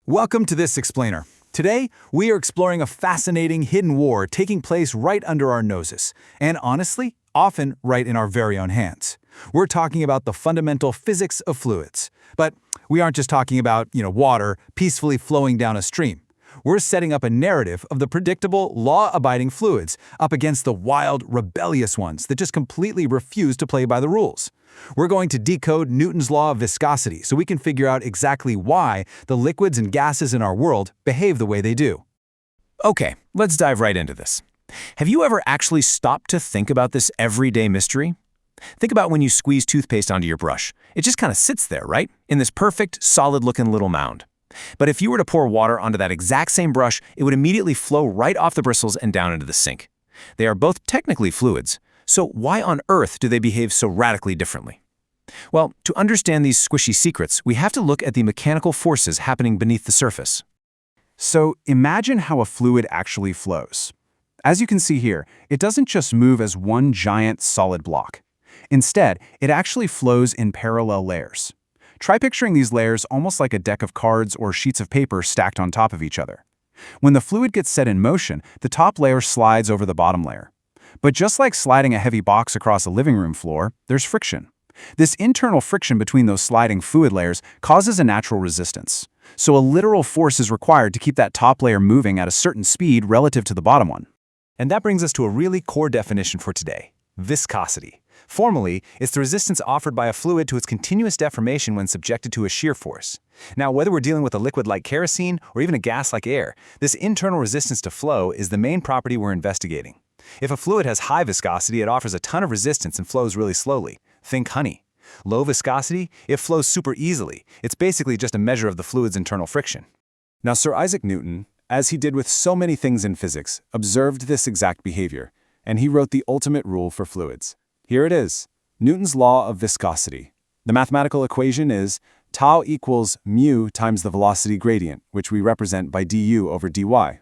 Welcome to this explainer. Today, we are exploring a fascinating hidden war taking place right under our noses, and honestly, often right in our very own hands. We're talking about the fundamental physics of fluids. But we aren't just talking about, water peacefully flowing down a stream. We're setting up a narrative of the predictable, law-abiding fluids up against the wild, rebellious ones that just completely refuse to play by the rules. We're going to decode Newton's law of viscosity so we can figure out exactly why the liquids and gases in our world behave the way they do. Okay, let's dive right into this. Have you ever actually stopped to think about this everyday mystery? Think about when you squeeze toothpaste onto your brush. It just kind of sits there, right? In this perfect, solid-looking little mound. But if you were to pour water onto that exact same brush, it would immediately flow right off the bristles and down into the sink. They are both technically fluids, so why on earth do they behave so radically differently? Well, to understand these squishy secrets, we have to look at the mechanical forces happening beneath the surface. So imagine how a fluid actually flows. As you can see here, it doesn't just move as one giant solid block. Instead, it actually flows in parallel layers. Try picturing these layers almost like a deck of cards or sheets of paper stacked on top of each other. When the fluid gets set in motion, the top layer slides over the bottom layer. But just like sliding a heavy box across a living room floor, there's friction. This internal friction between those sliding fluid layers causes a natural resistance. So a literal force is required to keep that top layer moving at a certain speed relative to the bottom one. And that brings us to a really core definition for today: viscosity. Formally, it's the resistance offered by a fluid to its continuous deformation when subjected to a shear force. Now, whether we're dealing with a liquid like kerosene or even a gas like air, this internal resistance to flow is the main property we're investigating. If a fluid has high viscosity, it offers a ton of resistance and flows really slowly. Think honey. Low viscosity, it flows super easily. It's basically just a measure of the fluid's internal friction. Now, Sir Isaac Newton, as he did with so many things in physics, observed this exact behavior, and he wrote the ultimate rule for fluids. Here it is, Newton's law of viscosity. The mathematical equation is tau equals mu times the velocity gradient, which we represent by du over dy.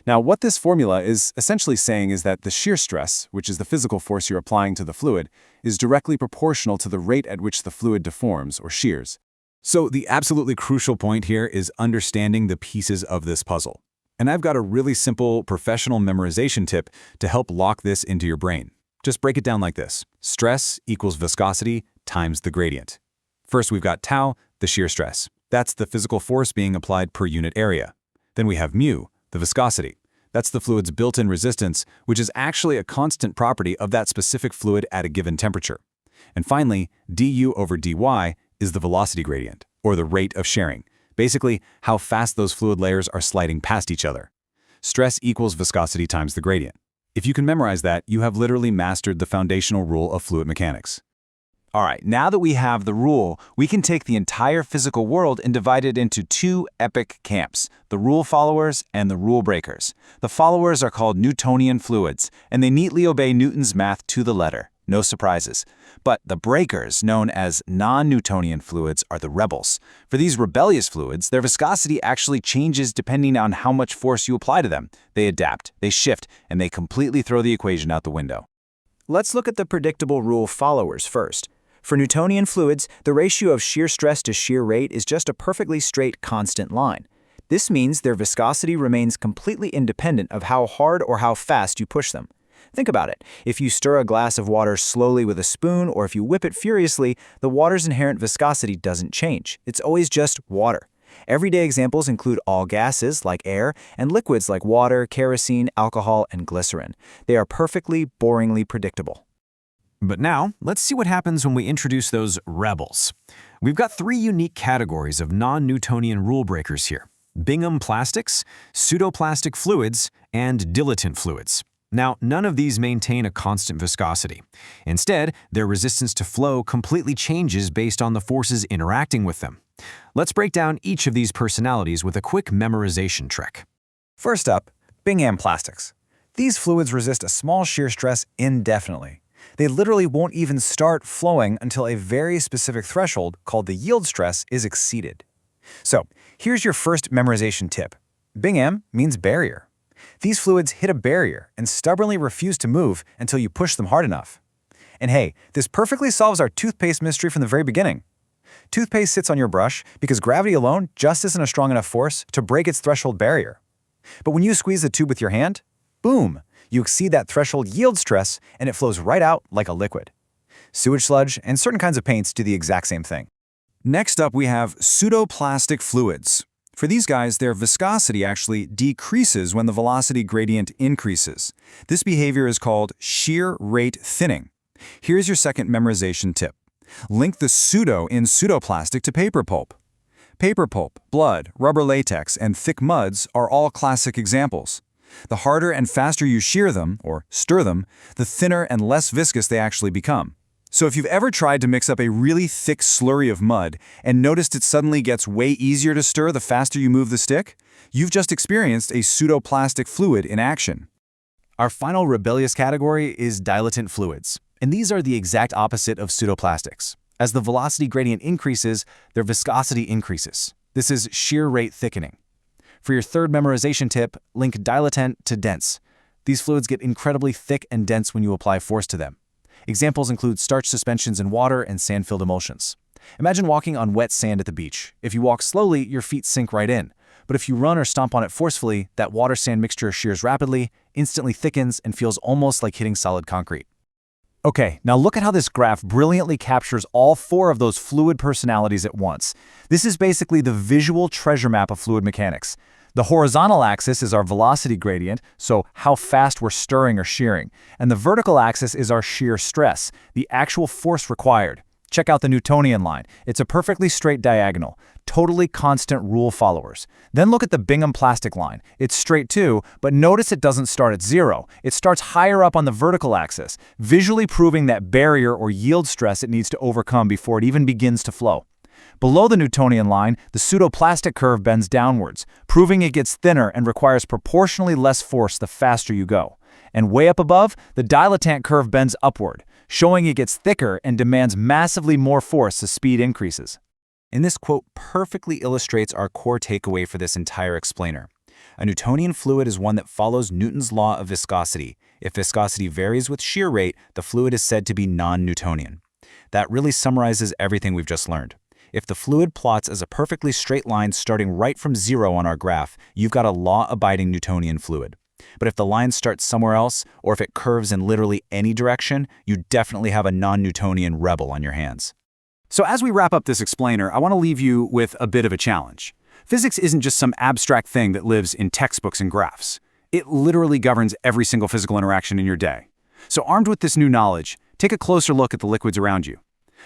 Now, what this formula is essentially saying is that the shear stress, which is the physical force you're applying to the fluid, is directly proportional to the rate at which the fluid deforms or shears. So the absolutely crucial point here is understanding the pieces of this puzzle. And I've got a really simple professional memorization tip to help lock this into your brain. Just break it down like this. Stress equals viscosity times the gradient. First, we've got tau, the shear stress. That's the physical force being applied per unit area. Then we have mu, the viscosity. That's the fluid's built-in resistance, which is actually a constant property of that specific fluid at a given temperature. And finally, du over dy is the velocity gradient, or the rate of shearing. Basically, how fast those fluid layers are sliding past each other. Stress equals viscosity times the gradient. If you can memorize that, you have literally mastered the foundational rule of fluid mechanics. All right, now that we have the rule, we can take the entire physical world and divide it into two epic camps: the rule followers and the rule breakers. The followers are called Newtonian fluids, and they neatly obey Newton's math to the letter. No surprises. But the breakers, known as non-Newtonian fluids, are the rebels. For these rebellious fluids, their viscosity actually changes depending on how much force you apply to them. They adapt, they shift, and they completely throw the equation out the window. Let's look at the predictable rule followers first. For Newtonian fluids, the ratio of shear stress to shear rate is just a perfectly straight constant line. This means their viscosity remains completely independent of how hard or how fast you push them. Think about it. If you stir a glass of water slowly with a spoon, or if you whip it furiously, the water's inherent viscosity doesn't change. It's always just water. Everyday examples include all gases, like air, and liquids like water, kerosene, alcohol, and glycerin. They are perfectly, boringly predictable. But now, let's see what happens when we introduce those rebels. We've got three unique categories of non-Newtonian rule breakers here: Bingham plastics, pseudoplastic fluids, and dilatant fluids. Now, none of these maintain a constant viscosity. Instead, their resistance to flow completely changes based on the forces interacting with them. Let's break down each of these personalities with a quick memorization trick. First up, Bingham plastics. These fluids resist a small shear stress indefinitely. They literally won't even start flowing until a very specific threshold called the yield stress is exceeded. So, here's your first memorization tip. Bingham means barrier. These fluids hit a barrier and stubbornly refuse to move until you push them hard enough. And hey, this perfectly solves our toothpaste mystery from the very beginning. Toothpaste sits on your brush because gravity alone just isn't a strong enough force to break its threshold barrier. But when you squeeze the tube with your hand, boom, you exceed that threshold yield stress and it flows right out like a liquid. Sewage sludge and certain kinds of paints do the exact same thing. Next up, we have pseudoplastic fluids. For these guys, their viscosity actually decreases when the velocity gradient increases. This behavior is called shear rate thinning. Here's your second memorization tip. Link the pseudo in pseudoplastic to paper pulp. Paper pulp, blood, rubber latex, and thick muds are all classic examples. The harder and faster you shear them, or stir them, the thinner and less viscous they actually become. So if you've ever tried to mix up a really thick slurry of mud and noticed it suddenly gets way easier to stir the faster you move the stick, you've just experienced a pseudoplastic fluid in action. Our final rebellious category is dilatant fluids, and these are the exact opposite of pseudoplastics. As the velocity gradient increases, their viscosity increases. This is shear rate thickening. For your third memorization tip, link dilatant to dense. These fluids get incredibly thick and dense when you apply force to them. Examples include starch suspensions in water and sand-filled emulsions. Imagine walking on wet sand at the beach. If you walk slowly, your feet sink right in. But if you run or stomp on it forcefully, that water-sand mixture shears rapidly, instantly thickens, and feels almost like hitting solid concrete. Okay, now look at how this graph brilliantly captures all four of those fluid personalities at once. This is basically the visual treasure map of fluid mechanics. The horizontal axis is our velocity gradient, so how fast we're stirring or shearing. And the vertical axis is our shear stress, the actual force required. Check out the Newtonian line. It's a perfectly straight diagonal, totally constant rule followers. Then look at the Bingham plastic line. It's straight too, but notice it doesn't start at zero. It starts higher up on the vertical axis, visually proving that barrier or yield stress it needs to overcome before it even begins to flow. Below the Newtonian line, the pseudoplastic curve bends downwards, proving it gets thinner and requires proportionally less force the faster you go. And way up above, the dilatant curve bends upward, showing it gets thicker and demands massively more force as speed increases. And this quote perfectly illustrates our core takeaway for this entire explainer. A Newtonian fluid is one that follows Newton's law of viscosity. If viscosity varies with shear rate, the fluid is said to be non-Newtonian. That really summarizes everything we've just learned. If the fluid plots as a perfectly straight line starting right from zero on our graph, you've got a law-abiding Newtonian fluid. But if the line starts somewhere else, or if it curves in literally any direction, you definitely have a non-Newtonian rebel on your hands. So as we wrap up this explainer, I want to leave you with a bit of a challenge. Physics isn't just some abstract thing that lives in textbooks and graphs. It literally governs every single physical interaction in your day. So armed with this new knowledge, take a closer look at the liquids around you.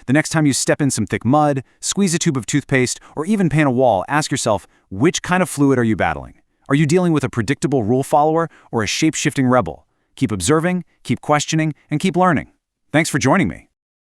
The next time you step in some thick mud, squeeze a tube of toothpaste, or even paint a wall, ask yourself, which kind of fluid are you battling? Are you dealing with a predictable rule follower or a shape-shifting rebel? Keep observing, keep questioning, and keep learning. Thanks for joining me.